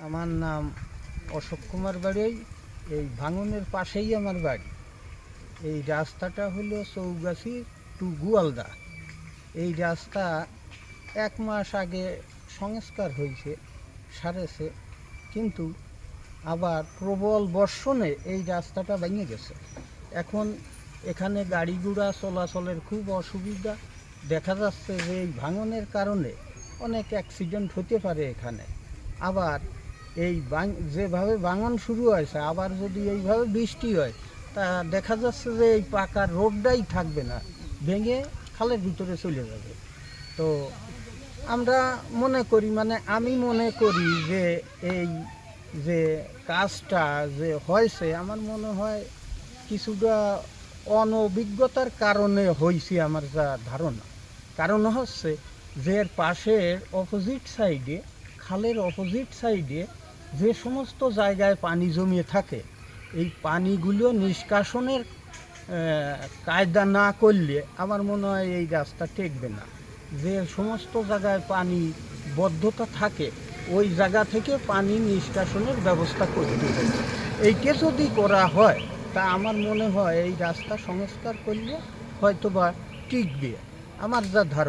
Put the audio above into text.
আমার নাম অশোক কুমার বাড়ি। এই ভাঙনের পাশেই আমার বাড়ি। এই রাস্তাটা হলো চৌগাছি টু গোয়ালদা। এই রাস্তা 1 মাস আগে সংস্কার হয়েছে, সারেছে, কিন্তু আবার প্রবল বর্ষণে এই রাস্তাটা ভেঙে গেছে। এখন এখানে গাড়ি ঘোড়া চলাচলের খুব অসুবিধা দেখা যাচ্ছে যে এই ভাঙনের কারণে অনেক অ্যাক্সিডেন্ট হতে পারে এখানে। আবার এই যেভাবে ভাঙন শুরু হয়েছে, আবার যদি এইভাবে বৃষ্টি হয় তা দেখা যাচ্ছে যে এই পাকা রোডটাই থাকবে না, ভেঙে খালের ভিতরে চলে যাবে। তো আমরা মনে করি, আমি মনে করি যে এই যে কাজটা যে হয়েছে, আমার মনে হয় কিছুটা অনভিজ্ঞতার কারণে হয়েছে আমার যা ধারণা। কারণ হচ্ছে যে এর পাশের অপোজিট সাইডে, খালের অপোজিট সাইডে যে সমস্ত জায়গায় পানি জমিয়ে থাকে, এই পানিগুলো নিষ্কাশনের কায়দা না করলে আমার মনে হয় এই রাস্তা টেকবে না। যে সমস্ত জায়গায় পানি বদ্ধতা থাকে, ওই জায়গা থেকে পানি নিষ্কাশনের ব্যবস্থা করতে হবে। এইটা যদি করা হয় তা আমার মনে হয় এই রাস্তা সংস্কার করলে হয়তোবা টিকবে, আমার যা ধারণা।